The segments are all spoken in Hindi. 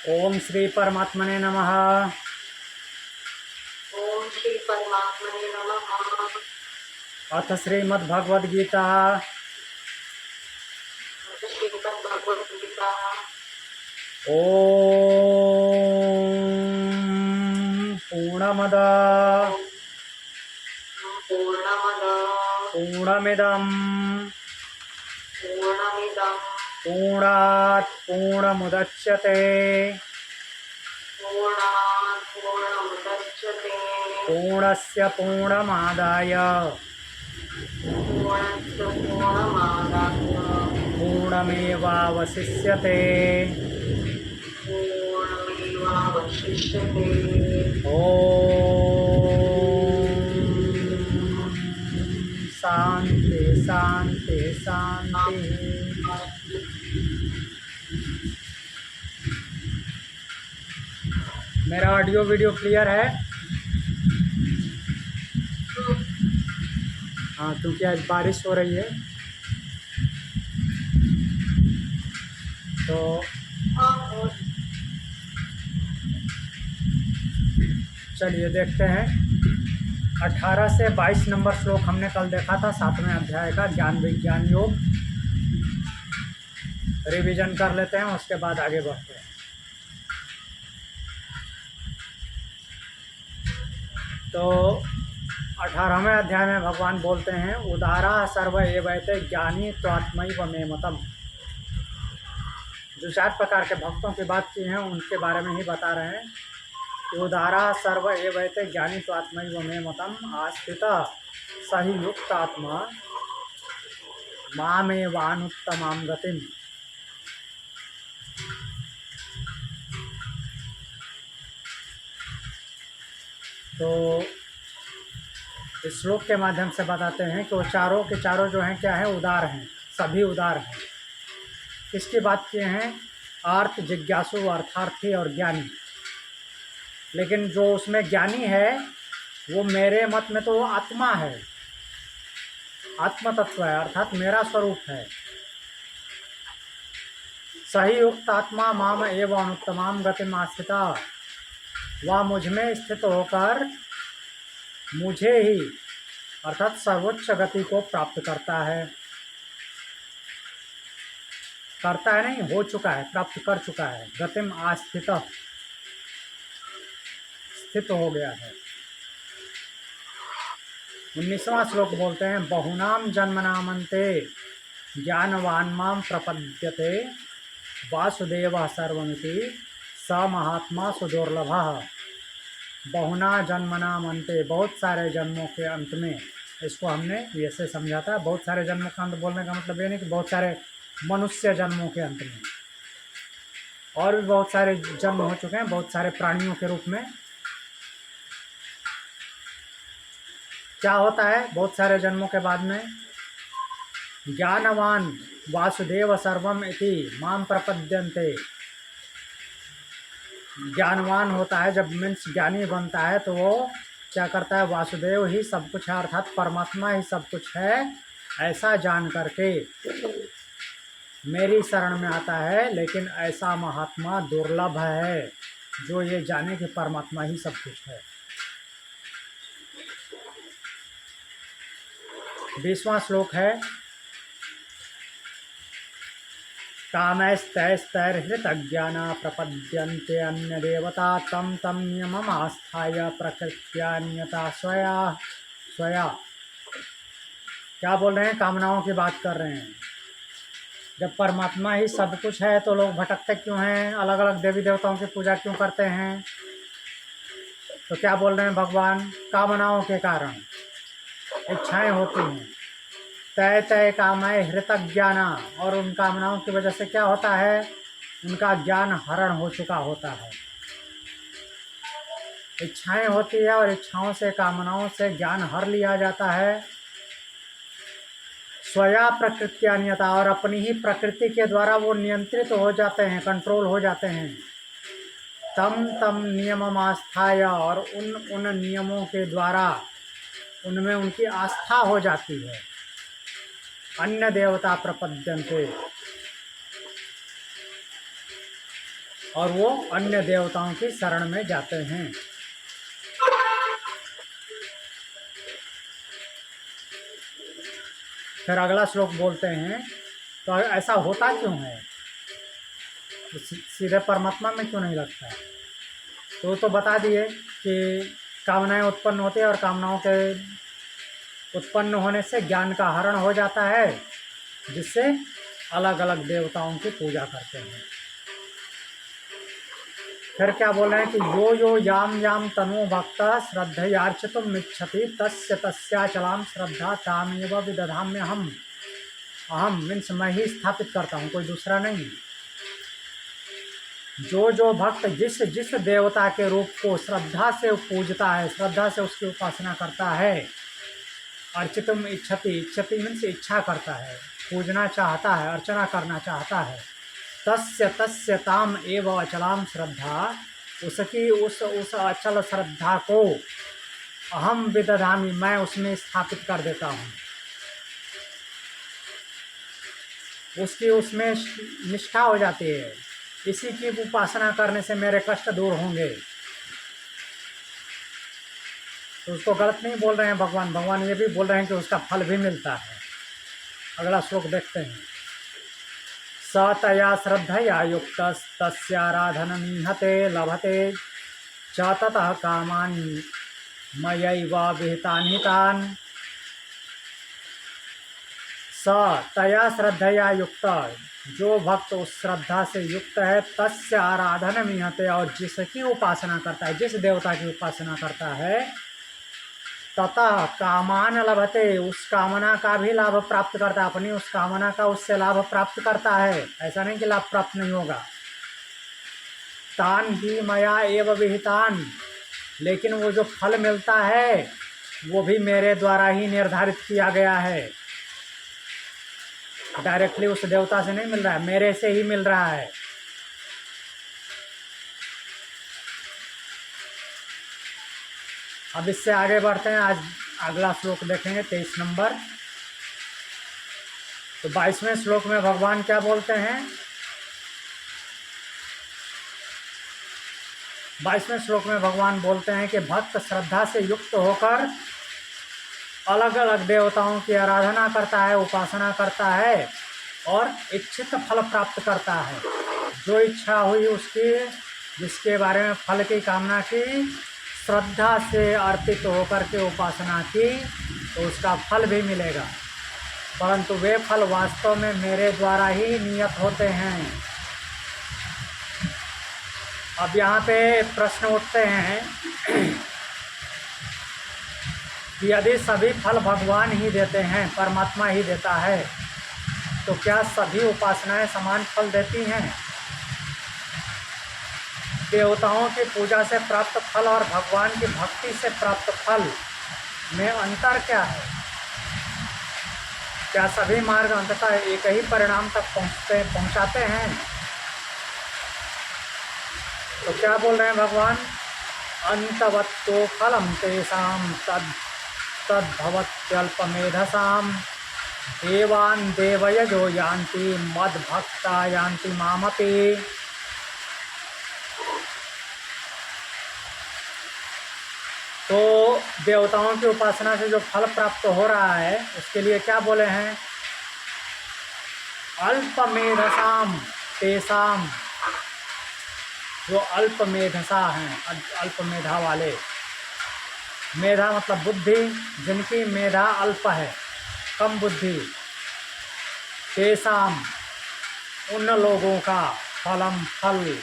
ओम श्री परमात्मने नमः। ओम श्री परमात्मने नमः। अथ श्रीमद्भगवद गीता श्रीमद् भगवद गीता। ओम पूर्णमद ओम पूर्णमद पूर्णमिदं पूर्णमिदं पूर्णात् पूर्णमुदच्यते पूर्णात् पूर्णमुदच्यते पूर्णस्य पूर्णमादाय पूर्णस्य पूर्णमादाय पूर्णमेवावशिष्यते। पूर्णमेवावशिष्यते। ओम शांति शांति शांति। मेरा ऑडियो वीडियो क्लियर है? हाँ, क्योंकि आज बारिश हो रही है तो चलिए देखते हैं। 18 से 22 नंबर श्लोक हमने कल देखा था 7वें अध्याय का ज्ञान विज्ञान योग। रिवीजन कर लेते हैं, उसके बाद आगे बढ़ते हैं। तो 18वें अध्याय में भगवान बोलते हैं, उदारा सर्व एवैते ज्ञानी त्वात्मैव मे मतम। जो 4 प्रकार के भक्तों की बात की हैं उनके बारे में ही बता रहे हैं कि उदारा सर्व एवैते ज्ञानी त्वात्मैव मे मतम आस्थित सही युक्त आत्मा मामेवानुत्तमां गतिम। तो इस श्लोक के माध्यम से बताते हैं कि वो चारों के चारों जो हैं क्या है, उदार हैं, सभी उदार हैं। किसकी बात किए हैं? अर्थ जिज्ञासु, अर्थार्थी और ज्ञानी। लेकिन जो उसमें ज्ञानी है वो मेरे मत में तो वो आत्मा है, आत्म तत्व है, अर्थात मेरा स्वरूप है। सही युक्त आत्मा माम एवं अनुत्तमाम गतिम आस्थिता। वह मुझ में स्थित होकर मुझे ही अर्थात सर्वोच्च गति को प्राप्त करता है। करता है नहीं, हो चुका है, प्राप्त कर चुका है। गतिम आस्थित, स्थित हो गया है। 19वां श्लोक बोलते हैं, बहुनाम जन्मनामन्ते ज्ञानवान माम प्रपद्यते वासुदेव सर्वमिति स महात्मा सुदुर्लभः। बहुना जन्मनामन्ते, बहुत सारे जन्मों के अंत में। इसको हमने ऐसे समझा था। बहुत सारे जन्मों का अंत बोलने का मतलब ये नहीं कि बहुत सारे मनुष्य जन्मों के अंत में, और भी बहुत सारे जन्म हो चुके हैं, बहुत सारे प्राणियों के रूप में। क्या होता है बहुत सारे जन्मों के बाद में? ज्ञानवान वासुदेव सर्वम इति माम प्रपद्यन्ते। ज्ञानवान होता है जब मीन्स ज्ञानी बनता है तो वो क्या करता है? वासुदेव ही सब कुछ है, अर्थात परमात्मा ही सब कुछ है, ऐसा जान करके मेरी शरण में आता है। लेकिन ऐसा महात्मा दुर्लभ है जो ये जाने कि परमात्मा ही सब कुछ है। 20वां श्लोक है, कामैस्तैस्तैर्हृतज्ञाना प्रपद्यन्ते अन्य देवता तम तम नियमम् आस्थाय प्रकृत्यान्यता स्वया स्वया। क्या बोल रहे हैं? कामनाओं की बात कर रहे हैं। जब परमात्मा ही सब कुछ है तो लोग भटकते क्यों हैं? अलग अलग देवी देवताओं की पूजा क्यों करते हैं? तो क्या बोल रहे हैं भगवान? कामनाओं के कारण इच्छाएं होती हैं। तय तय कामय हृतज्ञाना, और उन कामनाओं की वजह से क्या होता है? उनका ज्ञान हरण हो चुका होता है। इच्छाएं होती है और इच्छाओं से, कामनाओं से ज्ञान हर लिया जाता है। स्वया प्रकृत्यान्यता, और अपनी ही प्रकृति के द्वारा वो नियंत्रित हो जाते हैं, कंट्रोल हो जाते हैं। तम तम नियमम् आस्थाय, और उन नियमों के द्वारा उनमें उनकी आस्था हो जाती है। अन्य देवता प्रपद्यन्ते, और वो अन्य देवताओं की शरण में जाते हैं। फिर अगला श्लोक बोलते हैं, तो ऐसा होता क्यों है, तो सीधे परमात्मा में क्यों नहीं लगता है? तो बता दिए कि कामनाएं उत्पन्न होती है और कामनाओं के उत्पन्न होने से ज्ञान का हरण हो जाता है, जिससे अलग अलग देवताओं की पूजा करते हैं। फिर क्या बोल रहे हैं कि यो यो याम याम तनु भक्त श्रद्धयार्चितुम् इच्छति तस्य तस्याचलाम श्रद्धा तामेव विदधाम्य हम। अहम मीन्स मैं ही स्थापित करता हूँ, कोई दूसरा नहीं। जो भक्त जिस जिस देवता के रूप को श्रद्धा से पूजता है, श्रद्धा से उसकी उपासना करता है, अर्चितुम् इच्छति, इच्छति मीन्स इच्छा करता है, पूजना चाहता है, अर्चना करना चाहता है, तस्य ताम एव अचलाम श्रद्धा, उसकी उस अचल श्रद्धा को अहम विदधामि, मैं उसमें स्थापित कर देता हूँ, उसकी उसमें निष्ठा हो जाती है। इसी की उपासना करने से मेरे कष्ट दूर होंगे। तो उसको गलत नहीं बोल रहे हैं भगवान। भगवान ये भी बोल रहे हैं कि उसका फल भी मिलता है। अगला श्लोक देखते हैं। स तया श्रद्धया युक्त तस्याराधनमीहते लभते च ततः कामानि मयैव विहितानि तान्। स तया श्रद्धया युक्त, जो भक्त उस श्रद्धा से युक्त है, तस्य आराधनमीहते, और जिसकी उपासना करता है, जिस देवता की उपासना करता है, ततः कामान लभते, उस कामना का भी लाभ प्राप्त करता है, अपनी उस कामना का उससे लाभ प्राप्त करता है। ऐसा नहीं कि लाभ प्राप्त नहीं होगा। तान ही मया एव विहितान, लेकिन वो जो फल मिलता है वो भी मेरे द्वारा ही निर्धारित किया गया है। डायरेक्टली उस देवता से नहीं मिल रहा है, मेरे से ही मिल रहा है। अब इससे आगे बढ़ते हैं। आज अगला श्लोक देखेंगे 23 नंबर। तो 22वें श्लोक में भगवान क्या बोलते हैं? 22वें श्लोक में भगवान बोलते हैं कि भक्त श्रद्धा से युक्त होकर अलग अलग देवताओं की आराधना करता है, उपासना करता है और इच्छित फल प्राप्त करता है। जो इच्छा हुई उसकी, जिसके बारे में फल की कामना की, श्रद्धा से अर्पित होकर के उपासना की, तो उसका फल भी मिलेगा। परंतु वे फल वास्तव में मेरे द्वारा ही नियत होते हैं। अब यहाँ पे प्रश्न उठते हैं कि यदि सभी फल भगवान ही देते हैं, परमात्मा ही देता है, तो क्या सभी उपासनाएं समान फल देती हैं? देवताओं की पूजा से प्राप्त फल और भगवान की भक्ति से प्राप्त फल में अंतर क्या है? क्या सभी मार्ग अंततः एक ही परिणाम तक पहुंचाते हैं? तो क्या बोल रहे हैं भगवान? अंतवत्तो फलम तेषां तद्भवत्यल्पमेधसाम् देवान् देवयजो यान्ति मद्भक्ता यान्ति मामपि। तो देवताओं की उपासना से जो फल प्राप्त हो रहा है उसके लिए क्या बोले हैं? अल्पमेधसाम तेषाम, जो अल्पमेधसा हैं, अल्पमेधा वाले, मेधा मतलब बुद्धि, जिनकी मेधा अल्प है, कम बुद्धि, तेषाम उन लोगों का फलम फल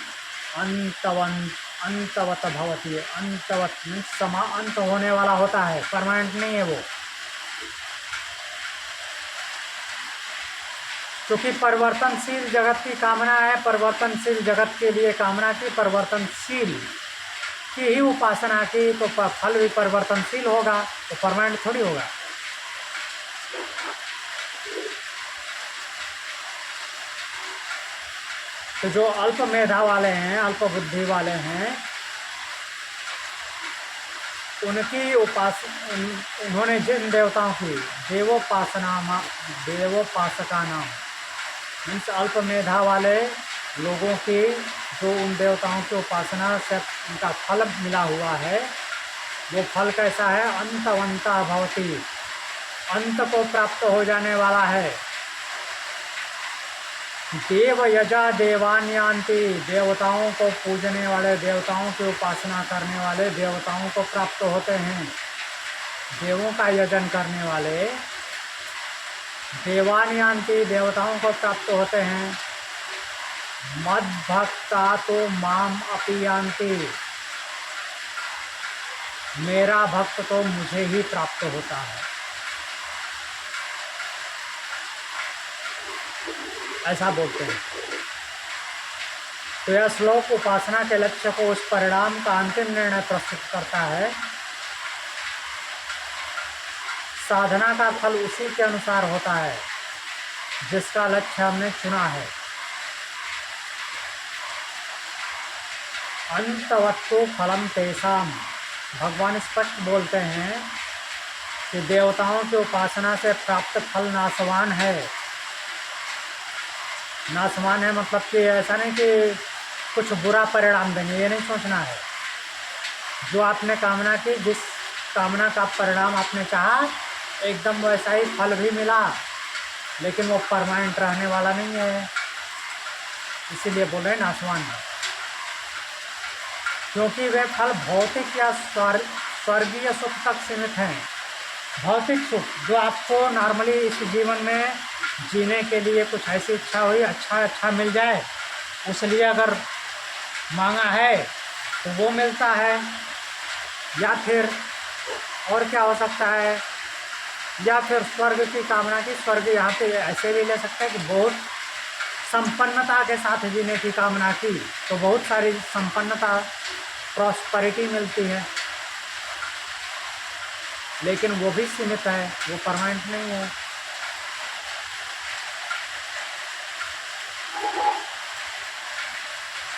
अंतवत भवती है। अंतवत मीन्स समा अंत होने वाला होता है, परमानेंट नहीं है वो। क्योंकि परिवर्तनशील जगत की कामना है, परिवर्तनशील जगत के लिए कामना की, परिवर्तनशील की ही उपासना की, तो फल भी परिवर्तनशील होगा, तो परमानेंट थोड़ी होगा। तो जो अल्प मेधा वाले हैं, अल्प बुद्धि वाले हैं, उनकी उन्होंने जिन देवताओं की देवोपासका नाम मीन्स अल्प मेधा वाले लोगों की जो उन देवताओं की उपासना से उनका फल मिला हुआ है, वो फल कैसा है? अंतवंता भवती, अंत को प्राप्त हो जाने वाला है। देव यजा देवान्यांति, देवताओं को पूजने वाले, देवताओं की उपासना करने वाले देवताओं को प्राप्त होते हैं। देवों का यजन करने वाले देवान्यांति, देवताओं को प्राप्त होते हैं। मद भक्ता तो माम अपि यान्ति, मेरा भक्त तो मुझे ही प्राप्त होता है। ऐसा बोलते हैं। तो यह श्लोक उपासना के लक्ष्य को, उस परिणाम का अंतिम निर्णय प्रस्तुत करता है। साधना का फल उसी के अनुसार होता है जिसका लक्ष्य हमने चुना है। अंतवत्तु फलम तेषाम, भगवान स्पष्ट बोलते हैं कि देवताओं की उपासना से प्राप्त फल नाशवान है। नाशवान है मतलब कि ऐसा नहीं कि कुछ बुरा परिणाम देंगे, ये नहीं सोचना है। जो आपने कामना की, जिस कामना का परिणाम आपने चाहा, एकदम वैसा ही फल भी मिला, लेकिन वो परमानेंट रहने वाला नहीं है। इसीलिए बोल रहे हैं नाशवान है, क्योंकि वे फल भौतिक या स्वर्गीय सुख तक सीमित हैं। भौतिक सुख जो आपको नॉर्मली इस जीवन में जीने के लिए कुछ ऐसी इच्छा हुई, अच्छा मिल जाए, उसलिए अगर मांगा है तो वो मिलता है। या फिर और क्या हो सकता है, या फिर स्वर्ग की कामना की, स्वर्ग यहाँ पे ऐसे भी ले सकते हैं कि बहुत संपन्नता के साथ जीने की कामना की, तो बहुत सारी संपन्नता, प्रॉस्पेरिटी मिलती है, लेकिन वो भी सीमित है, वो परमानेंट नहीं है।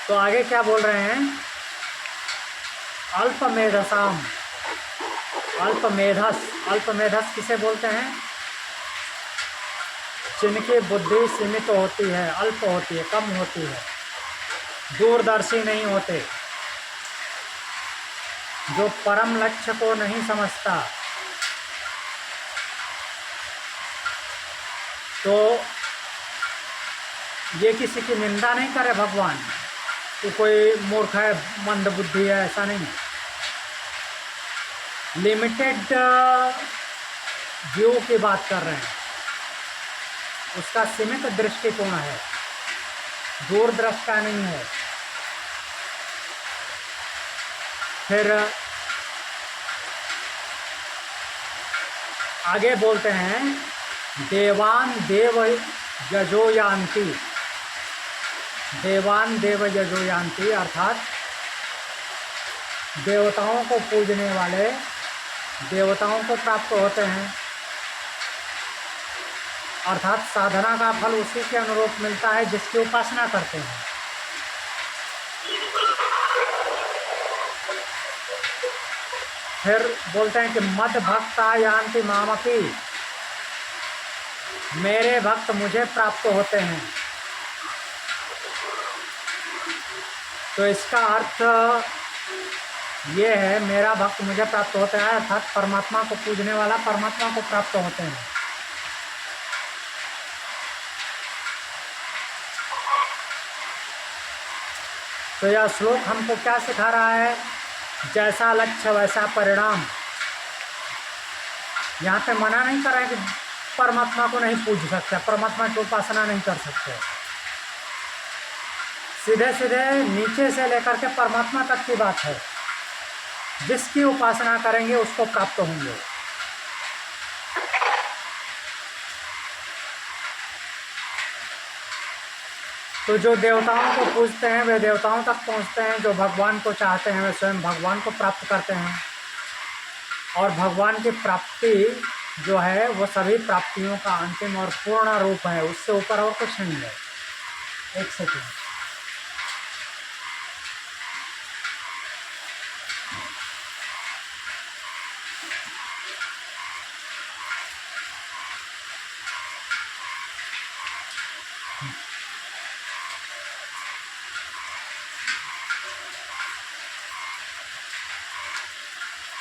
तो आगे क्या बोल रहे हैं? अल्पमेधसाम, अल्पमेधस, अल्पमेधस किसे बोलते हैं? जिनकी बुद्धि सीमित होती है, अल्प होती है, कम होती है, दूरदर्शी नहीं होते, जो परम लक्ष्य को नहीं समझता। तो ये किसी की निंदा नहीं करे भगवान कि कोई मूर्ख है, मंद बुद्धि है, ऐसा नहीं। लिमिटेड व्यू की बात कर रहे हैं, उसका सीमित दृष्टिकोण है, दूरदृष्टा नहीं है। फिर आगे बोलते हैं देवान देव यजोयान्ति, देवान देव यजोयान्ति, अर्थात देवताओं को पूजने वाले देवताओं को प्राप्त होते हैं। अर्थात साधना का फल उसी के अनुरूप मिलता है जिसकी उपासना करते हैं। फिर बोलते हैं कि मद भक्ता यान्ति मामपि, मेरे भक्त मुझे प्राप्त होते हैं। तो इसका अर्थ ये है, मेरा भक्त मुझे प्राप्त होता है, अर्थात परमात्मा को पूजने वाला परमात्मा को प्राप्त होते हैं। तो यह श्लोक हमको क्या सिखा रहा है? जैसा लक्ष्य वैसा परिणाम। यहाँ पे मना नहीं कर रहे हैं कि परमात्मा को नहीं पूज सकते, परमात्मा की उपासना नहीं कर सकते। सीधे सीधे नीचे से लेकर के परमात्मा तक की बात है। जिसकी उपासना करेंगे उसको प्राप्त होंगे। तो जो देवताओं को पूजते हैं वे देवताओं तक पहुंचते हैं, जो भगवान को चाहते हैं वे स्वयं भगवान को प्राप्त करते हैं। और भगवान की प्राप्ति जो है वो सभी प्राप्तियों का अंतिम और पूर्ण रूप है, उससे ऊपर और कुछ नहीं है। एक सेकंड।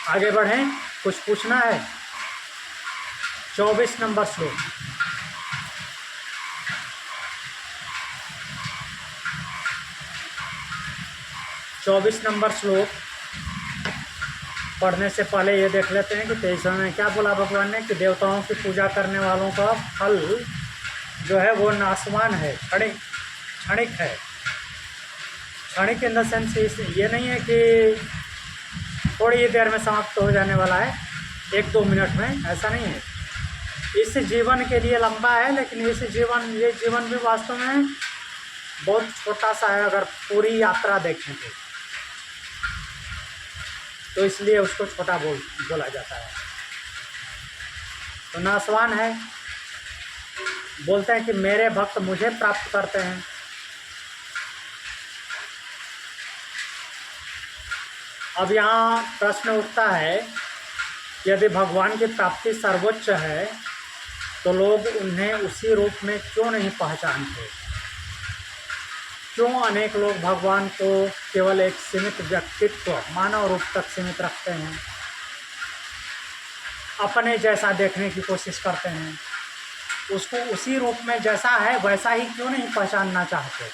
आगे बढ़ें, कुछ पूछना है। 24 नंबर श्लोक। 24 नंबर श्लोक पढ़ने से पहले ये देख लेते हैं कि 23वें में क्या बोला भगवान ने, कि देवताओं की पूजा करने वालों का फल जो है वो नाशवान है, क्षणिक है। क्षणिक इन द सेंस ये नहीं है कि थोड़ी ही देर में समाप्त हो जाने वाला है, 1-2 मिनट में, ऐसा नहीं है। इस जीवन के लिए लंबा है, लेकिन ये जीवन भी वास्तव में बहुत छोटा सा है अगर पूरी यात्रा देखें तो इसलिए उसको छोटा बोला जाता है। तो नाशवान है। बोलते हैं कि मेरे भक्त मुझे प्राप्त करते हैं। अब यहाँ प्रश्न उठता है, यदि भगवान की प्राप्ति सर्वोच्च है तो लोग उन्हें उसी रूप में क्यों नहीं पहचानते? क्यों अनेक लोग भगवान को केवल एक सीमित व्यक्तित्व, मानव रूप तक सीमित रखते हैं, अपने जैसा देखने की कोशिश करते हैं, उसको उसी रूप में जैसा है वैसा ही क्यों नहीं पहचानना चाहते?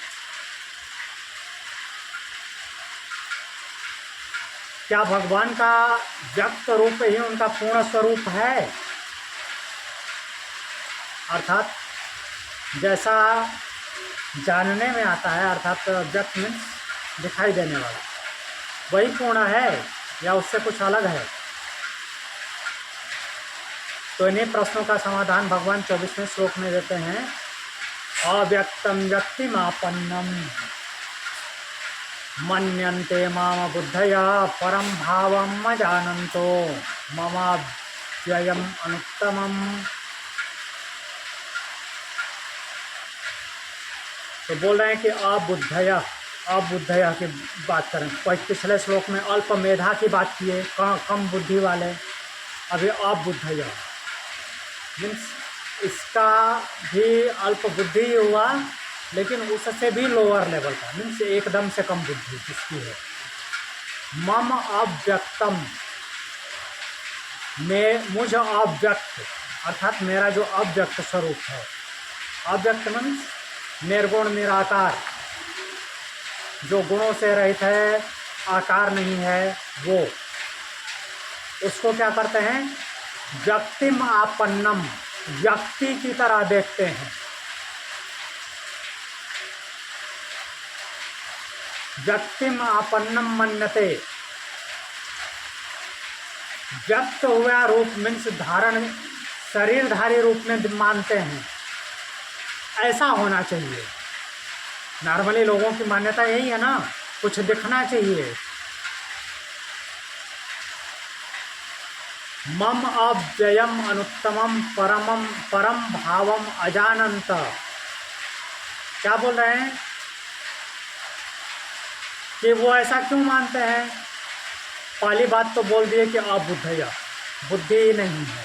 क्या भगवान का व्यक्त रूप ही उनका पूर्ण स्वरूप है? अर्थात जैसा जानने में आता है, अर्थात व्यक्त मीन्स दिखाई देने वाला, वही पूर्ण है या उससे कुछ अलग है? तो इन्हीं प्रश्नों का समाधान भगवान 24वें श्लोक में देते हैं। अव्यक्तम व्यक्तिमापन्नम मन्यन्ते माम बुद्धया परम भावम जानन्तो ममाव्ययम अनुत्तमम। तो बोल रहे हैं कि अबुद्धया की बात करें। पिछले श्लोक में अल्प मेधा की बात की है, कम बुद्धि वाले। अभी अबुद्धया मीन्स इसका भी अल्प बुद्धि हुआ, लेकिन उससे भी लोअर लेवल का, मीन्स एकदम से कम बुद्धि जिसकी है। मम अव्यक्तम, मुझ अव्यक्त, अर्थात मेरा जो अव्यक्त स्वरूप है। अव्यक्त मीन्स निर्गुण निराकार, जो गुणों से रहित है, आकार नहीं है, वो उसको क्या करते हैं? व्यक्तिम आपन्नम, व्यक्ति की तरह देखते हैं। व्यक्तिम आपन्नम मन्यते, व्यक्त हुआ रूप मीन्स धारण, शरीरधारी रूप में मानते हैं। ऐसा होना चाहिए। नॉर्मली लोगों की मान्यता यही है ना, कुछ दिखना चाहिए। मम अव्ययम अनुत्तमम परम भावम अजानंत। क्या बोल रहे हैं कि वो ऐसा क्यों मानते हैं? पहली बात तो बोल दिए कि अबुद्धया, बुद्धि ही नहीं है।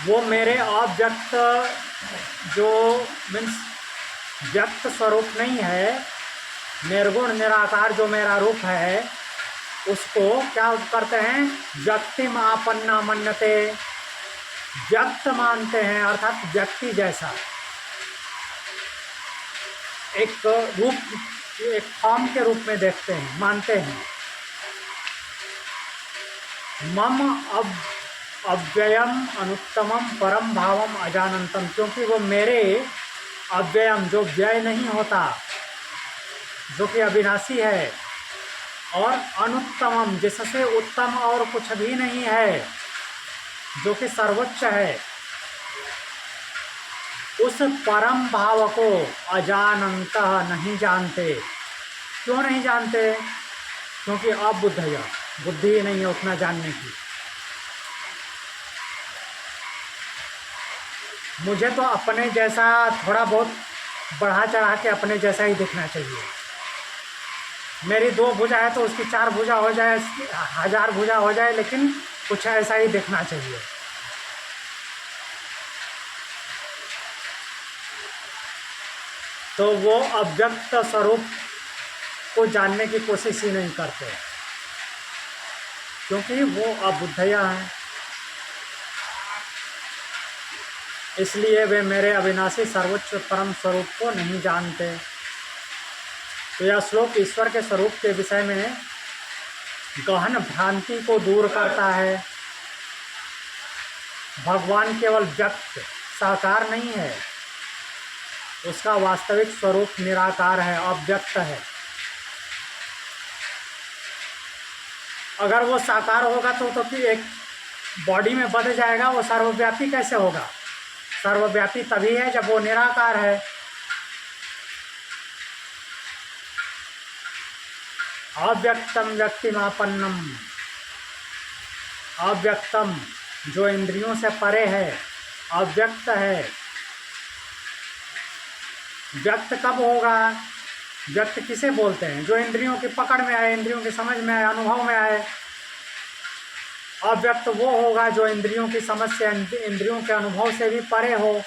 वो मेरे अव्यक्त, जो मीन्स व्यक्त स्वरूप नहीं है, निर्गुण निराकार जो मेरा रूप है, उसको क्या करते हैं? व्यक्तिम आपन्ना मन्यते, व्यक्त मानते हैं, अर्थात व्यक्ति जैसा एक रूप, एक फॉर्म के रूप में देखते हैं, मानते हैं। मम अव्ययम अनुत्तमम परम भावम अजानंतम, क्योंकि वो मेरे अव्ययम, जो व्यय नहीं होता, जो कि अविनाशी है, और अनुत्तमम, जिससे उत्तम और कुछ भी नहीं है, जो कि सर्वोच्च है, उस परम भाव को अजानंतः नहीं जानते। क्यों नहीं जानते? क्योंकि अबुद्धया, बुद्धि नहीं है उतना जानने की। मुझे तो अपने जैसा थोड़ा बहुत बढ़ा चढ़ा के अपने जैसा ही दिखना चाहिए। मेरी 2 भुजा है तो उसकी 4 भुजा हो जाए, 1000 भुजा हो जाए, लेकिन कुछ ऐसा ही दिखना चाहिए। तो वो अव्यक्त स्वरूप को जानने की कोशिश ही नहीं करते। क्योंकि वो अबुद्धया हैं, इसलिए वे मेरे अविनाशी सर्वोच्च परम स्वरूप को नहीं जानते। तो यह श्लोक ईश्वर के स्वरूप के विषय में गहन भ्रांति को दूर करता है। भगवान केवल व्यक्त साकार नहीं है, उसका वास्तविक स्वरूप निराकार है, अव्यक्त है। अगर वो साकार होगा तो फिर एक बॉडी में बंध जाएगा, वो सर्वव्यापी कैसे होगा? सर्वव्यापी तभी है जब वो निराकार है। अव्यक्तम व्यक्तिमापन्नम, अव्यक्तम जो इंद्रियों से परे है, अव्यक्त है। व्यक्त कब होगा? व्यक्त किसे बोलते हैं? जो इंद्रियों की पकड़ में आए, इंद्रियों की समझ में आए, अनुभव में आए। अव्यक्त वो होगा जो इंद्रियों की समझ से, इंद्रियों के अनुभव से भी परे हो।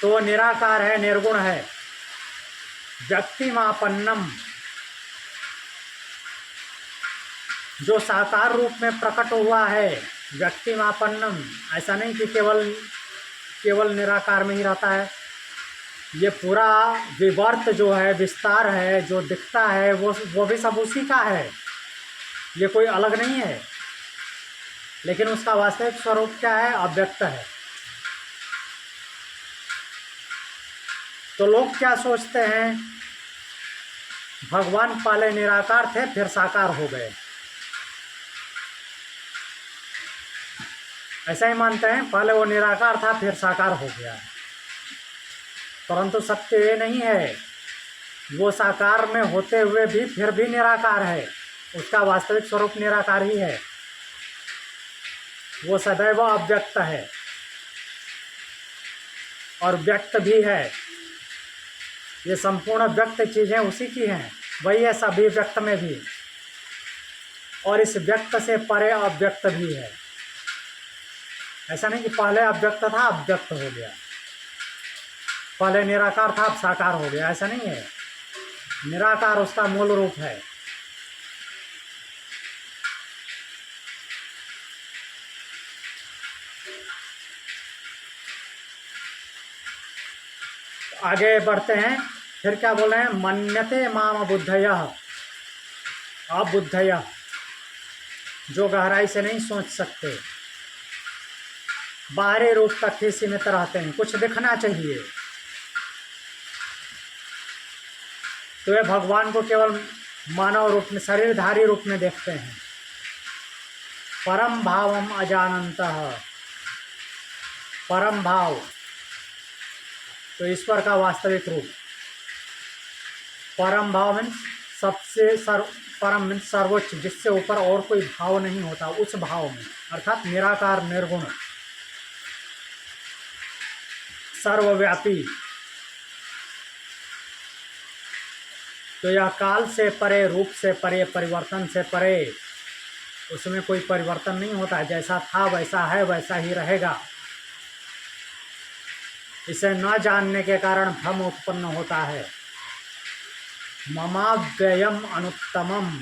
तो निराकार है, निर्गुण है। व्यक्तिमापन्नम जो साकार रूप में प्रकट हुआ है, व्यक्तिमापन्नम ऐसा नहीं कि केवल निराकार में ही रहता है। ये पूरा विवर्त जो है, विस्तार है, जो दिखता है, वो भी सब उसी का है, ये कोई अलग नहीं है। लेकिन उसका वास्तविक स्वरूप क्या है? अव्यक्त है। तो लोग क्या सोचते हैं? भगवान पहले निराकार थे, फिर साकार हो गए, ऐसा ही मानते हैं। पहले वो निराकार था, फिर साकार हो गया। परंतु सत्य ये नहीं है। वो साकार में होते हुए भी फिर भी निराकार है, उसका वास्तविक स्वरूप निराकार ही है। वो सदैव अव्यक्त है और व्यक्त भी है। ये संपूर्ण व्यक्त चीज़ें उसी की हैं, वही है सभी व्यक्त में भी। और इस व्यक्त से परे अव्यक्त भी है। ऐसा नहीं कि पहले अव्यक्त था, अब व्यक्त हो गया, पहले निराकार था, अब साकार हो गया, ऐसा नहीं है। निराकार उसका मूल रूप है। आगे बढ़ते हैं, फिर क्या बोल रहे हैं? मन्यते माम बुद्धयः, अबुद्धयः जो गहराई से नहीं सोच सकते, बाहरी रूप तक ही सीमित रहते हैं, कुछ दिखना चाहिए तो वे भगवान को केवल मानव रूप में, शरीरधारी रूप में देखते हैं। परम भावम अजानन्तः, परम भाव तो ईश्वर का वास्तविक रूप। परम भाव मीन्स सबसे परम मीन्स सर्वोच्च, जिससे ऊपर और कोई भाव नहीं होता, उस भाव में, अर्थात निराकार, निर्गुण, सर्वव्यापी। तो यह काल से परे, रूप से परे, परिवर्तन से परे, उसमें कोई परिवर्तन नहीं होता। जैसा था वैसा है, वैसा ही रहेगा। इसे न जानने के कारण भ्रम उत्पन्न होता है। ममाव्ययम अनुत्तमम,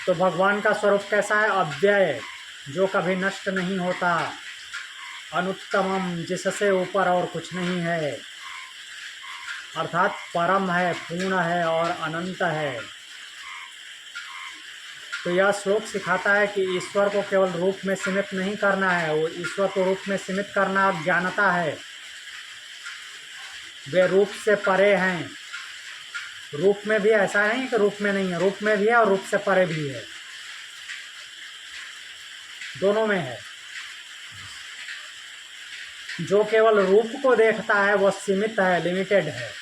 तो भगवान का स्वरूप कैसा है? अव्यय, जो कभी नष्ट नहीं होता। अनुत्तमम, जिससे ऊपर और कुछ नहीं है, अर्थात परम है, पूर्ण है और अनंत है। तो यह श्लोक सिखाता है कि ईश्वर को केवल रूप में सीमित नहीं करना है, वो ईश्वर को रूप में सीमित करना अज्ञानता है। वे रूप से परे हैं। रूप में भी ऐसा नहीं कि रूप में नहीं है, रूप में भी है और रूप से परे भी है, दोनों में है। जो केवल रूप को देखता है वह सीमित है, लिमिटेड है।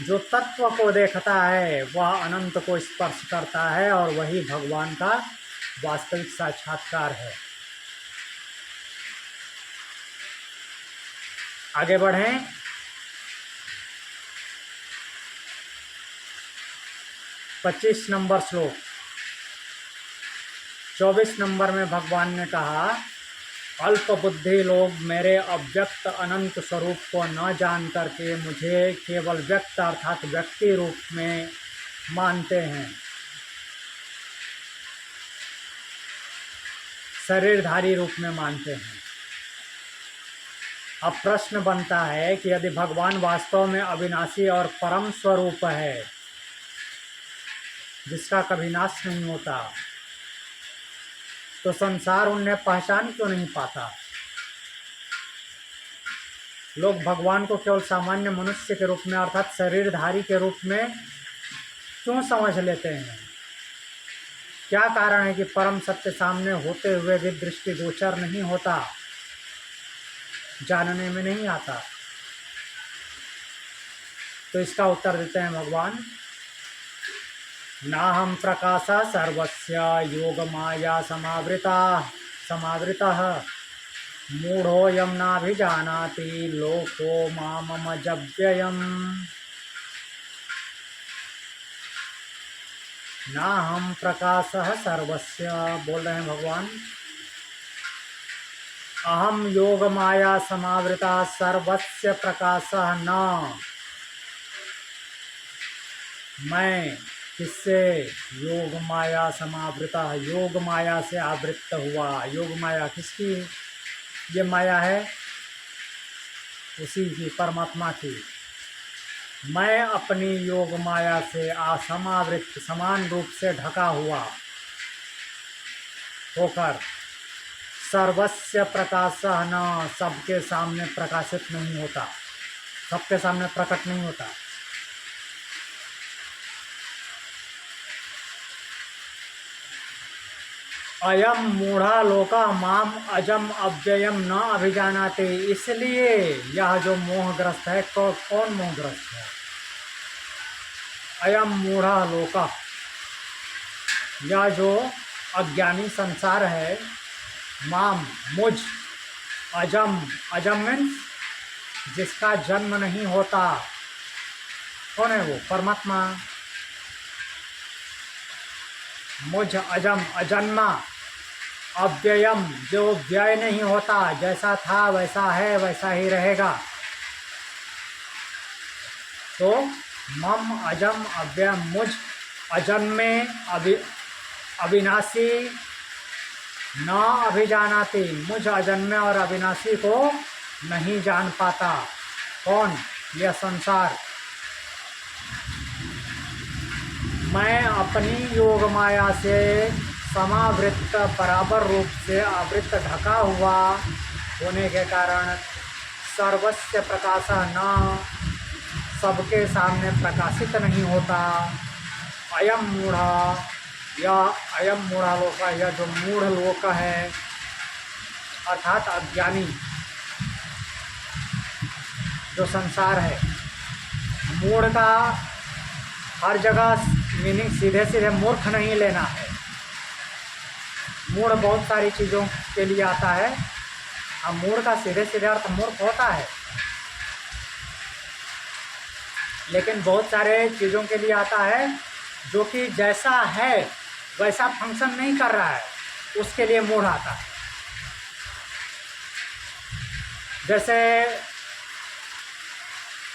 जो तत्व को देखता है वह अनंत को स्पर्श करता है, और वही भगवान का वास्तविक साक्षात्कार है। आगे बढ़ें। 25 नंबर श्लोक। 24 नंबर में भगवान ने कहा, अल्प बुद्धि लोग मेरे अव्यक्त अनंत स्वरूप को न जान करके मुझे केवल व्यक्त अर्थात व्यक्ति रूप में मानते हैं, शरीरधारी रूप में मानते हैं। अब प्रश्न बनता है कि यदि भगवान वास्तव में अविनाशी और परम स्वरूप है जिसका कभी नाश नहीं होता, तो संसार उन्हें पहचान क्यों नहीं पाता? लोग भगवान को केवल सामान्य मनुष्य के रूप में अर्थात शरीरधारी के रूप में क्यों समझ लेते हैं? क्या कारण है कि परम सत्य सामने होते हुए भी दृष्टि गोचर नहीं होता, जानने में नहीं आता? तो इसका उत्तर देते हैं भगवान, नाहं प्रकाश सर्वस्य योग माया समावृतः मूढ़ोऽयं नाभिजानाति लोको मामजव्ययम्। नाहं प्रकाशः सर्वस्य, बोल रहे हैं भगवान, अहम योग माया समावृता सर्वस्य प्रकाशः न। मैं किससे? योग माया समावृता, योग माया से आवृत्त हुआ। योग माया किसकी? ये माया है उसी की, परमात्मा की। मैं अपनी योग माया से असमावृत, समान रूप से ढका हुआ होकर सर्वस्य प्रकाशः न, सबके सामने प्रकाशित नहीं होता, सबके सामने प्रकट नहीं होता। अयम मूढ़ा लोका माम अजम अव्ययम न अभिजानाते। इसलिए यह जो मोहग्रस्त है, कौन मोहग्रस्त है? अयम मूढ़ा लोका, यह जो अज्ञानी संसार है, माम मुझ, अजम, अजम मीन्स जिसका जन्म नहीं होता। कौन है वो? परमात्मा। मुझ अजम, अजन्मा, अव्ययम जो व्यय नहीं होता, जैसा था वैसा है वैसा ही रहेगा। तो मम अजम अव्ययम, मुझ अजन्मे अविनाशी न अभिजानाति, मुझ अजन्मे और अविनाशी को नहीं जान पाता। कौन? यह संसार। मैं अपनी योग माया से समावृत्त, बराबर रूप से आवृत्त, ढका हुआ होने के कारण सर्वस्य प्रकाशः न, सबके सामने प्रकाशित नहीं होता। अयम मूढ़ा, यह अयम मूढ़ा लोक, यह जो मूढ़ लोक है अर्थात अज्ञानी जो संसार है। मूढ़ का हर जगह मीनिंग सीधे सीधे मूर्ख नहीं लेना है। मूढ़ बहुत सारी चीज़ों के लिए आता है। अब मूढ़ का सीधे सीधे अर्थ मूर्ख होता है, लेकिन बहुत सारे चीज़ों के लिए आता है जो कि जैसा है वैसा फंक्शन नहीं कर रहा है, उसके लिए मूढ़ आता है। जैसे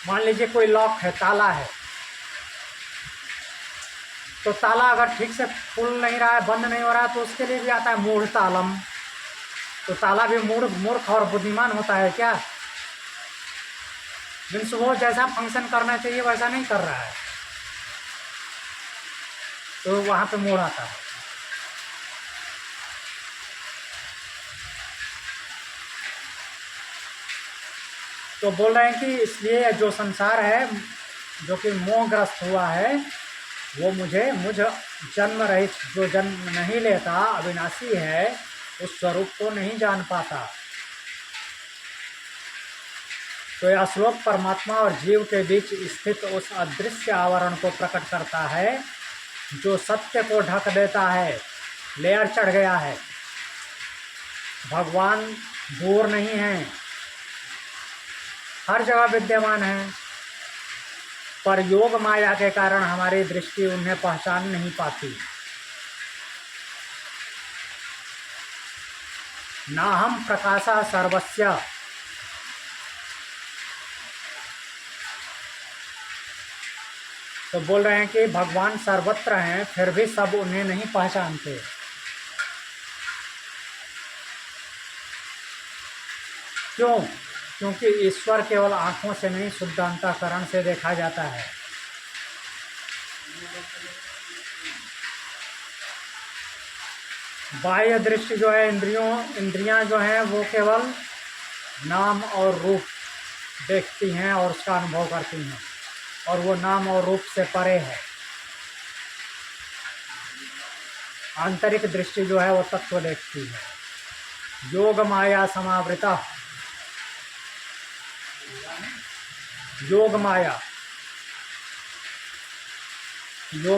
मान लीजिए कोई लॉक है, ताला है, तो ताला अगर ठीक से खुल नहीं रहा है, बंद नहीं हो रहा है, तो उसके लिए भी आता है मूढ़ तालम। तो ताला भी मूर्ख और बुद्धिमान होता है क्या? मीन्स वो जैसा फंक्शन करना चाहिए वैसा नहीं कर रहा है, तो वहाँ पे मूढ़ आता है। तो बोल रहे हैं कि इसलिए जो संसार है जो कि मोहग्रस्त हुआ है, वो मुझ जन्म रहित, जो जन्म नहीं लेता, अविनाशी है, उस स्वरूप को नहीं जान पाता। तो यह श्लोक परमात्मा और जीव के बीच स्थित उस अदृश्य आवरण को प्रकट करता है जो सत्य को ढक देता है। लेयर चढ़ गया है, भगवान दूर नहीं है, हर जगह विद्यमान है, पर योग माया के कारण हमारी दृष्टि उन्हें पहचान नहीं पाती। नाहम प्रकाशः सर्वस्य। तो बोल रहे हैं कि भगवान सर्वत्र हैं, फिर भी सब उन्हें नहीं पहचानते। क्यों? क्योंकि ईश्वर केवल आंखों से नहीं, शुद्ध अंतःकरण से देखा जाता है। बाह्य दृष्टि जो है, इंद्रियां जो हैं वो केवल नाम और रूप देखती हैं और उसका अनुभव करती हैं, और वो नाम और रूप से परे है। आंतरिक दृष्टि जो है वो तत्व देखती है। योग माया समावृता, योग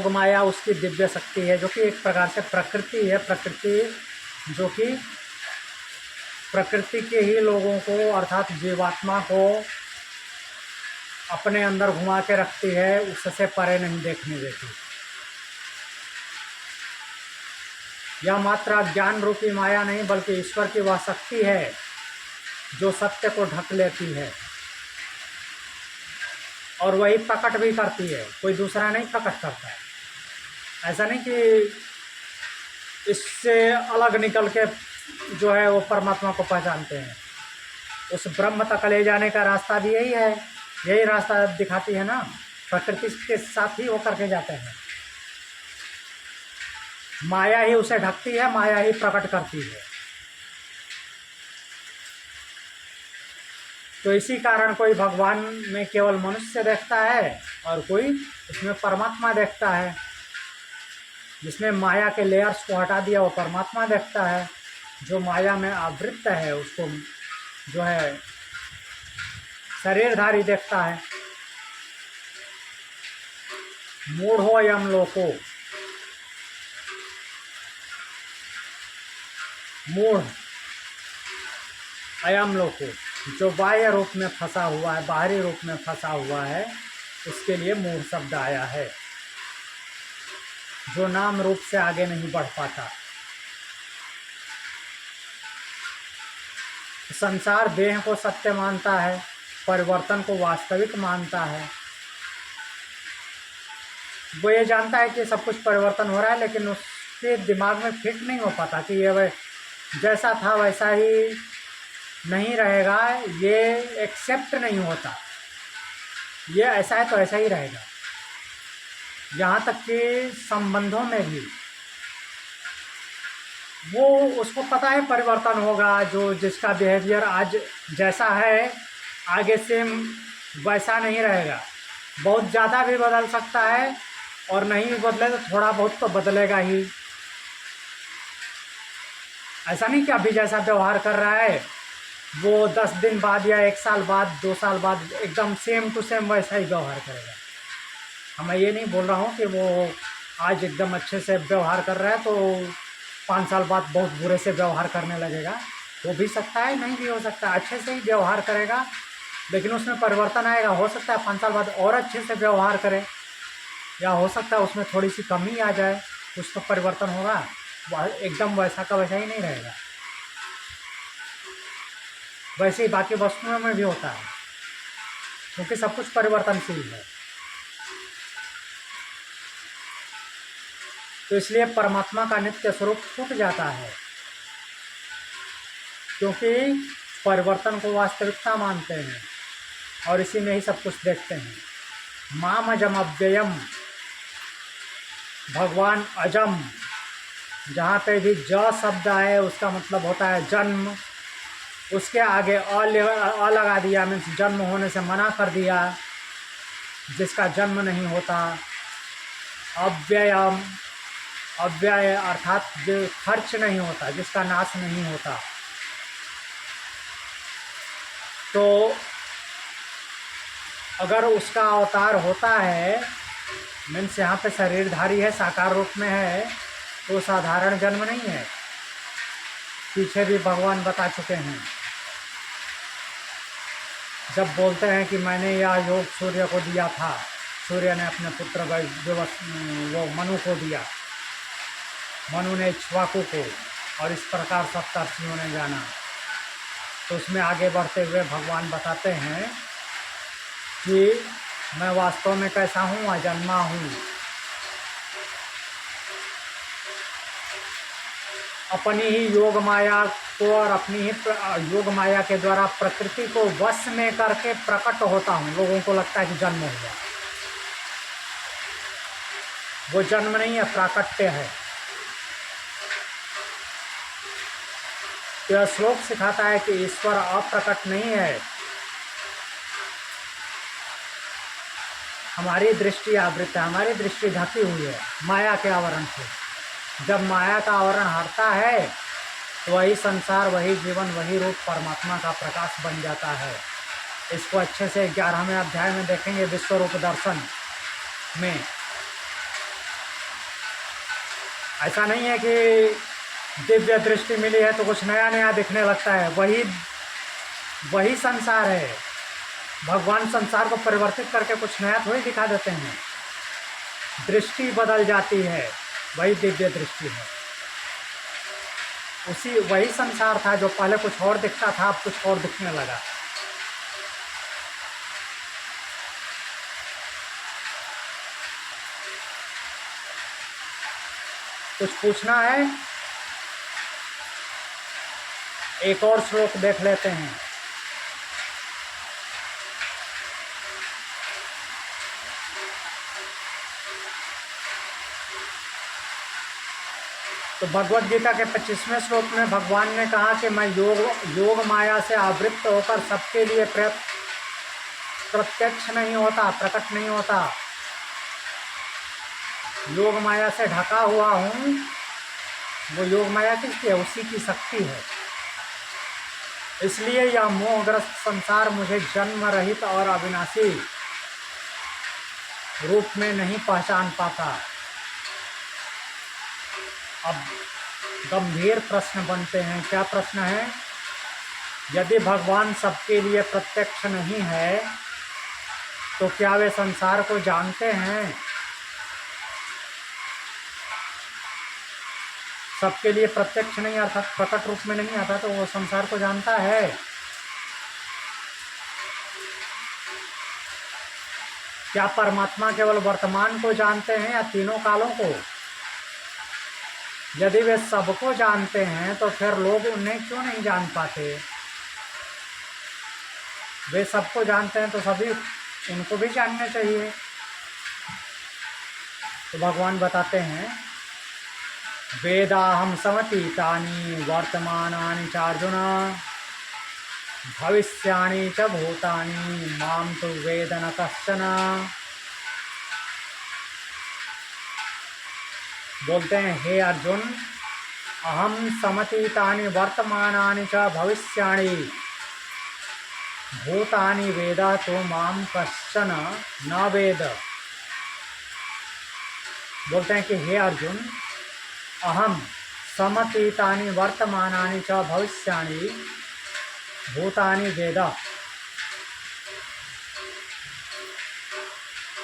माया उसकी दिव्य शक्ति है, जो कि एक प्रकार से प्रकृति है। प्रकृति जो कि प्रकृति के ही लोगों को अर्थात जीवात्मा को अपने अंदर घुमा के रखती है, उससे परे नहीं देखने देती। यह मात्र ज्ञान रूपी माया नहीं, बल्कि ईश्वर की वह शक्ति है जो सत्य को ढक लेती है और वही प्रकट भी करती है, कोई दूसरा नहीं प्रकट करता है। ऐसा नहीं कि इससे अलग निकल के जो है वो परमात्मा को पहचानते हैं। उस ब्रह्म तक ले जाने का रास्ता भी यही है, यही रास्ता दिखाती है ना, प्रकृति के साथ ही वो करके जाते हैं। माया ही उसे ढकती है, माया ही प्रकट करती है। तो इसी कारण कोई भगवान में केवल मनुष्य देखता है और कोई उसमें परमात्मा देखता है। जिसने माया के लेयर्स को हटा दिया वो परमात्मा देखता है। जो माया में आवृत्त है उसको जो है शरीरधारी देखता है। मूढ़ो यम लोको, मूढ़ अयम लोको, जो बाह्य रूप में फंसा हुआ है, बाहरी रूप में फंसा हुआ है, उसके लिए मूढ़ शब्द आया है, जो नाम रूप से आगे नहीं बढ़ पाता। संसार देह को सत्य मानता है, परिवर्तन को वास्तविक मानता है। वो ये जानता है कि सब कुछ परिवर्तन हो रहा है, लेकिन उसके दिमाग में फिट नहीं हो पाता कि ये जैसा था वैसा ही नहीं रहेगा। ये एक्सेप्ट नहीं होता, ये ऐसा है तो ऐसा ही रहेगा। यहाँ तक कि संबंधों में भी वो उसको पता है परिवर्तन होगा, जो जिसका बिहेवियर आज जैसा है आगे से वैसा नहीं रहेगा। बहुत ज़्यादा भी बदल सकता है और नहीं भी बदले तो थोड़ा बहुत तो बदलेगा ही। ऐसा नहीं कि अभी जैसा व्यवहार कर रहा है वो 10 दिन बाद या 1 साल बाद 2 साल बाद एकदम सेम टू सेम वैसा ही व्यवहार करेगा। मैं ये नहीं बोल रहा हूँ कि वो आज एकदम अच्छे से व्यवहार कर रहा है तो 5 साल बाद बहुत बुरे से व्यवहार करने लगेगा। वो भी सकता है, नहीं भी हो सकता। अच्छे से ही व्यवहार करेगा लेकिन उसमें परिवर्तन आएगा। हो सकता है 5 साल बाद और अच्छे से व्यवहार करे, या हो सकता है उसमें थोड़ी सी कमी आ जाए, कुछ तो परिवर्तन होगा। वह एकदम वैसा का वैसा ही नहीं रहेगा। वैसे ही बाकी वस्तुओं में भी होता है, क्योंकि सब कुछ परिवर्तनशील है। तो इसलिए परमात्मा का नित्य स्वरूप छूट जाता है, क्योंकि परिवर्तन को वास्तविकता मानते हैं और इसी में ही सब कुछ देखते हैं। माम अजम अव्ययम, भगवान अजम। जहाँ पे भी ज शब्द आए उसका मतलब होता है जन्म। उसके आगे अ लगा दिया, मीन्स जन्म होने से मना कर दिया, जिसका जन्म नहीं होता। अव्ययम, अव्यय अर्थात जो खर्च नहीं होता, जिसका नाश नहीं होता। तो अगर उसका अवतार होता है, मीन्स यहाँ पे शरीरधारी है, साकार रूप में है, तो साधारण जन्म नहीं है। पीछे भी भगवान बता चुके हैं, जब बोलते हैं कि मैंने यह योग सूर्य को दिया था, सूर्य ने अपने पुत्र वो मनु को दिया, मनु ने इक्ष्वाकु को, और इस प्रकार सप्तर्षियों ने जाना। तो उसमें आगे बढ़ते हुए भगवान बताते हैं कि मैं वास्तव में कैसा हूँ, अजन्मा हूँ, अपनी ही योग माया को और अपनी ही योग माया के द्वारा प्रकृति को वश में करके प्रकट होता हूँ। लोगों को लगता है कि जन्म हुआ, वो जन्म नहीं है, प्राकट्य है। यह श्लोक सिखाता है कि ईश्वर अप्रकट नहीं है, हमारी दृष्टि आवृत है, हमारी दृष्टि ढकी हुई है माया के आवरण से। जब माया का आवरण हटता है तो वही संसार, वही जीवन, वही रूप परमात्मा का प्रकाश बन जाता है। इसको अच्छे से 11वें अध्याय में देखेंगे विश्व रूप दर्शन में। ऐसा नहीं है कि दिव्य दृष्टि मिली है तो कुछ नया नया दिखने लगता है, वही संसार है। भगवान संसार को परिवर्तित करके कुछ नया थोड़ी दिखा देते हैं, दृष्टि बदल जाती है, वही दिव्य दृष्टि है। वही संसार था जो पहले कुछ और दिखता था, अब कुछ और दिखने लगा। कुछ पूछना है? एक और श्लोक देख लेते हैं। तो भगवद गीता के 25वें श्लोक में भगवान ने कहा कि मैं योग माया से आवृत्त होकर सबके लिए प्रत्यक्ष नहीं होता, प्रकट नहीं होता, योग माया से ढका हुआ हूँ। वो योग माया किसकी है? उसी की शक्ति है। इसलिए यह मोहग्रस्त संसार मुझे जन्म रहित और अविनाशी रूप में नहीं पहचान पाता। अब गंभीर प्रश्न बनते हैं। क्या प्रश्न है? यदि भगवान सबके लिए प्रत्यक्ष नहीं है तो क्या वे संसार को जानते हैं? सबके लिए प्रत्यक्ष नहीं अर्थात प्रकट रूप में नहीं आता तो वो संसार को जानता है? क्या परमात्मा केवल वर्तमान को जानते हैं या तीनों कालों को? यदि वे सबको जानते हैं तो फिर लोग उन्हें क्यों नहीं जान पाते? वे सबको जानते हैं तो सभी उनको भी जानना चाहिए। तो भगवान बताते हैं, वेदाहम समतीतानि वर्तमानानि चार्जुन भविष्याणि च भूतानि माम तु वेद न कश्चन। बोलते हैं, हे अर्जुन, अहम समतीतानि वर्तमानानि च भविष्याणि भूतानि वेद तो माम कश्चन न वेद। बोलते हैं कि हे अर्जुन, अहम समतीतानि वर्तमानानि च भविष्याणि भूतानि वेद।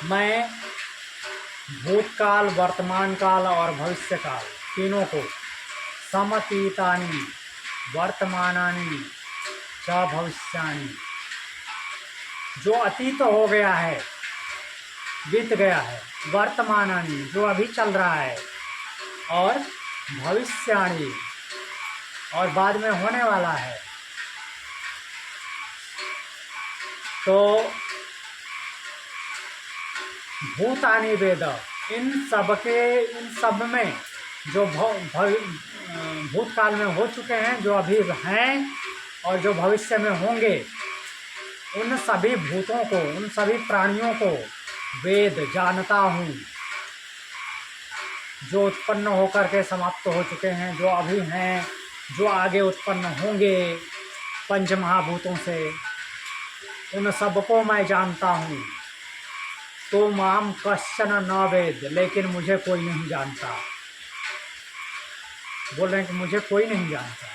मैं भूतकाल, वर्तमान काल और भविष्य काल तीनों को समतीतानि वर्तमानानि च भविष्याणि, जो अतीत हो गया है, बीत गया है, वर्तमानानि जो अभी चल रहा है, और भविष्याणि और बाद में होने वाला है। तो भूतानि वेद, इन सब में जो भूतकाल में हो चुके हैं, जो अभी हैं और जो भविष्य में होंगे, उन सभी भूतों को, उन सभी प्राणियों को वेद जानता हूँ। जो उत्पन्न होकर के समाप्त हो चुके हैं, जो अभी हैं, जो आगे उत्पन्न होंगे पंच महाभूतों से, उन सबको मैं जानता हूँ। तो माम कश्चन न वेद, लेकिन मुझे कोई नहीं जानता। बोल रहे हैं कि मुझे कोई नहीं जानता।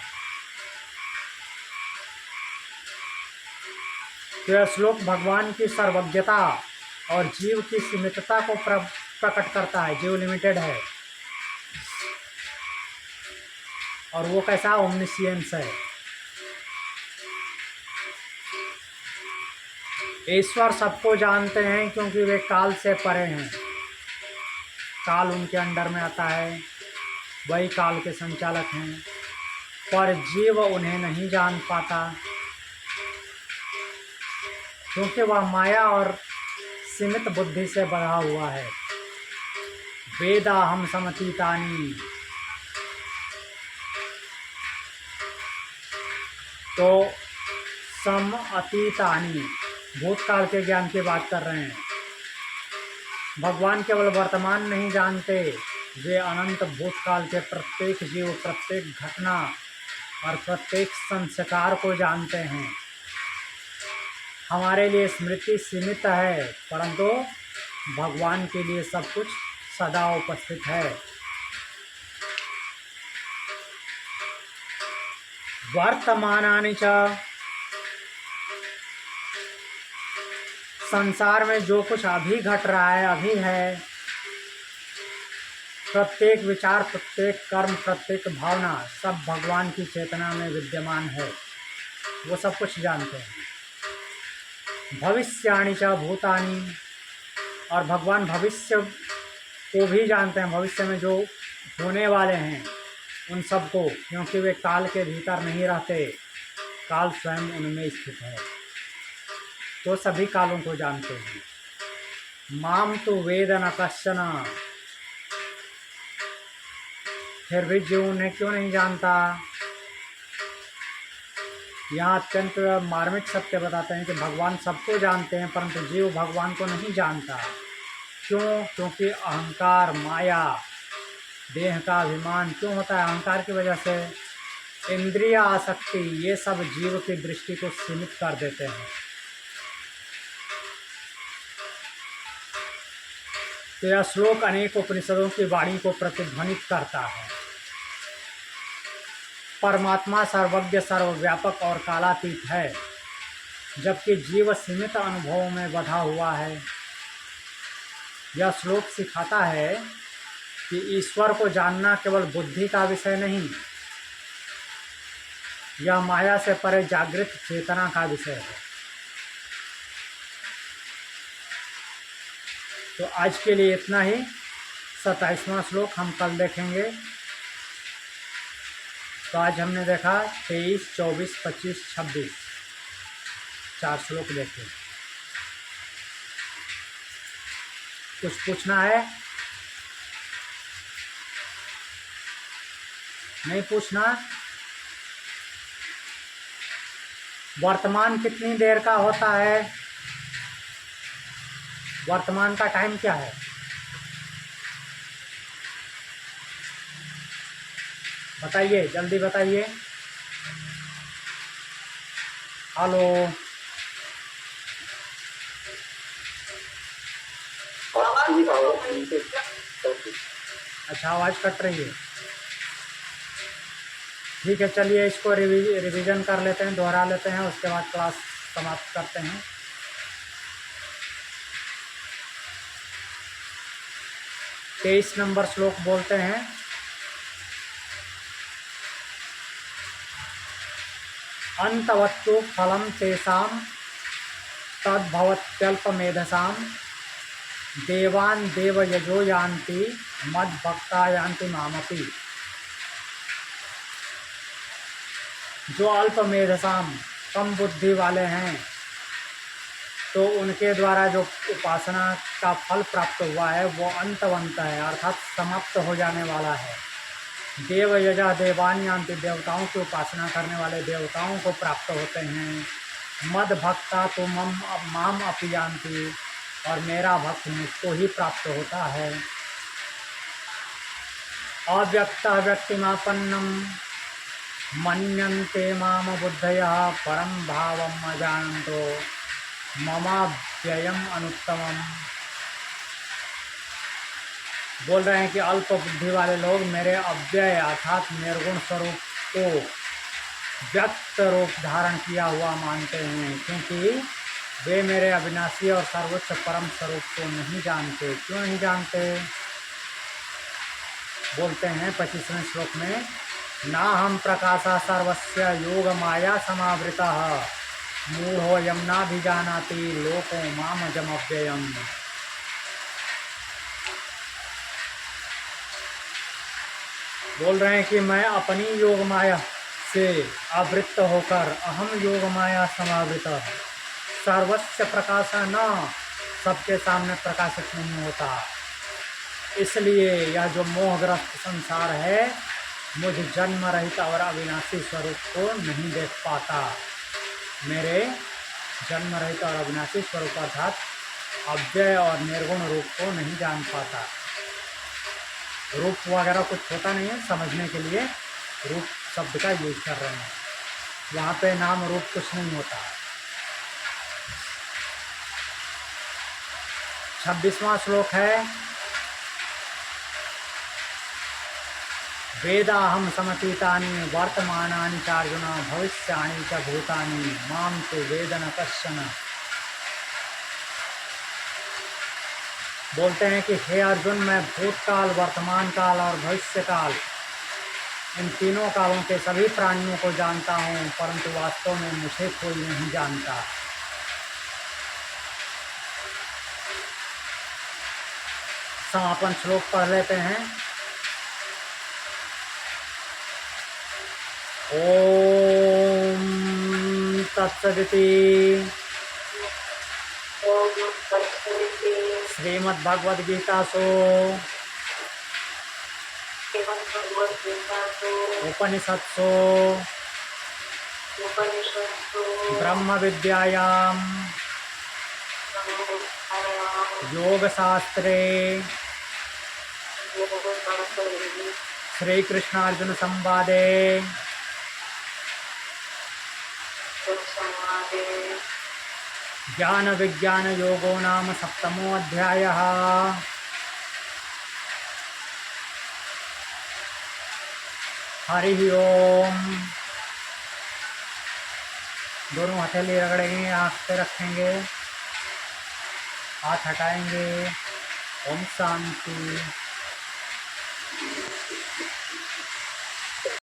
तो यह श्लोक भगवान की सर्वज्ञता और जीव की सीमितता को प्रकट करता है। जीव लिमिटेड है और वो कैसा ओमनिशियंस है। ईश्वर सबको जानते हैं क्योंकि वे काल से परे हैं, काल उनके अंडर में आता है, वही काल के संचालक हैं, पर जीव उन्हें नहीं जान पाता क्योंकि वह माया और सीमित बुद्धि से बधा हुआ है। वेदा हम समतीतानी, तो सम अतीतानी भूतकाल के ज्ञान की बात कर रहे हैं। भगवान केवल वर्तमान नहीं जानते, वे अनंत भूतकाल के प्रत्येक जीव, प्रत्येक घटना और प्रत्येक संस्कार को जानते हैं। हमारे लिए स्मृति सीमित है, परंतु भगवान के लिए सब कुछ सदा उपस्थित है। वर्तमानानि च, संसार में जो कुछ अभी घट रहा है, अभी है, प्रत्येक विचार, प्रत्येक कर्म, प्रत्येक भावना सब भगवान की चेतना में विद्यमान है, वो सब कुछ जानते हैं। भविष्याणि च भूतानि, और भगवान भविष्य को भी जानते हैं, भविष्य में जो होने वाले हैं उन सब को, क्योंकि वे काल के भीतर नहीं रहते, काल स्वयं उनमें स्थित है, तो सभी कालों को जानते हैं। माम तो वेद न कश्चन, फिर भी जीव उन्हें क्यों नहीं जानता। यहाँ अत्यंत मार्मिक सत्य बताते हैं कि भगवान सबको जानते हैं, परंतु जीव भगवान को नहीं जानता। क्यों? क्योंकि अहंकार, माया, देह का अभिमान क्यों होता है? अहंकार की वजह से इंद्रिय आसक्ति, ये सब जीव की दृष्टि को सीमित कर देते हैं। तो यह श्लोक अनेक उपनिषदों की वाणी को प्रतिध्वनित करता है। परमात्मा सर्वज्ञ, सर्वव्यापक और कालातीत है, जबकि जीव सीमित अनुभवों में बधा हुआ है। यह श्लोक सिखाता है कि ईश्वर को जानना केवल बुद्धि का विषय नहीं, यह माया से परे जागृत चेतना का विषय है। तो आज के लिए इतना ही। 27वां श्लोक हम कल देखेंगे। तो आज हमने देखा 23, 24, 25, 26 4 श्लोक देखे। कुछ पूछना है? नहीं पूछना? वर्तमान कितनी देर का होता है? वर्तमान का टाइम क्या है? बताइए, जल्दी बताइए। हेलो, अच्छा आवाज़ कट रही है। ठीक है, चलिए इसको रिवीजन कर लेते हैं, दोहरा लेते हैं, उसके बाद क्लास समाप्त करते हैं। तेईस नंबर श्लोक बोलते हैं, अंतवत्तु फलम तेषां तद्भवत्यल्पमेधसां देवान् देवयजो यान्ति मद्भक्ता यान्ति मामपि। जो अल्प मेधसाम, कम बुद्धि वाले हैं, तो उनके द्वारा जो उपासना का फल प्राप्त हुआ है वो अंतवंत है, अर्थात समाप्त हो जाने वाला है। देव यजा देवान यान्ति, देवताओं की उपासना करने वाले देवताओं को प्राप्त होते हैं। मद भक्ता तो माम अपि यान्ति, और मेरा भक्त मुझको ही प्राप्त होता है। अव्यक्त व्यक्तिमापन्नम मन्यन्ते माम बुद्धयः परम भावम अजानन्तो ममाव्ययम अनुत्तमम। बोल रहे हैं कि अल्प बुद्धि वाले लोग मेरे अव्यय अर्थात निर्गुण स्वरूप को व्यक्त रूप धारण किया हुआ मानते हैं, क्योंकि वे मेरे अविनाशी और सर्वोच्च परम स्वरूप को नहीं जानते। क्यों नहीं जानते? बोलते हैं 25वें श्लोक में, नाहं प्रकाशः सर्वस्य योगमाया समावृतः मूढ़ो यम्नाभिजानाति लोको मामजमव्ययम्। बोल रहे हैं कि मैं अपनी योग माया से आवृत्त होकर अहम योग माया समावृत सर्वस्य प्रकाश न सबके सामने प्रकाशित नहीं होता। इसलिए यह जो मोहग्रस्त संसार है मुझ जन्म रहित और अविनाशी स्वरूप को नहीं देख पाता। मेरे जन्म रहित और अविनाशी स्वरूप अर्थात अव्यय और निर्गुण रूप को नहीं जान पाता। रूप वगैरह कुछ होता नहीं है, समझने के लिए रूप शब्द का यूज कर रहे हैं। वहाँ पे नाम रूप कुछ नहीं होता। 26वां श्लोक है वेदाहम समतीतानि वर्तमानानि चार्जुन भविष्याणि च भूतानि माम तो वेद न कश्चन। बोलते हैं कि हे अर्जुन, मैं भूतकाल, वर्तमान काल और भविष्य काल इन तीनों कालों के सभी प्राणियों को जानता हूँ, परंतु वास्तव में मुझे कोई नहीं जानता। समापन श्लोक पढ़ लेते हैं। ओम तत्सदिति श्रीमद्भगवद्गीतासु उपनिषत्सु ब्रह्म विद्यायां योगशास्त्रे श्री कृष्णार्जुन संवादे ज्ञान विज्ञान योगो नाम 7मो अध्यायः। हरि ओम। दोनों हथेली रगड़ेंगे, आँख पे रखेंगे, हाथ हटाएंगे। ओम शांति।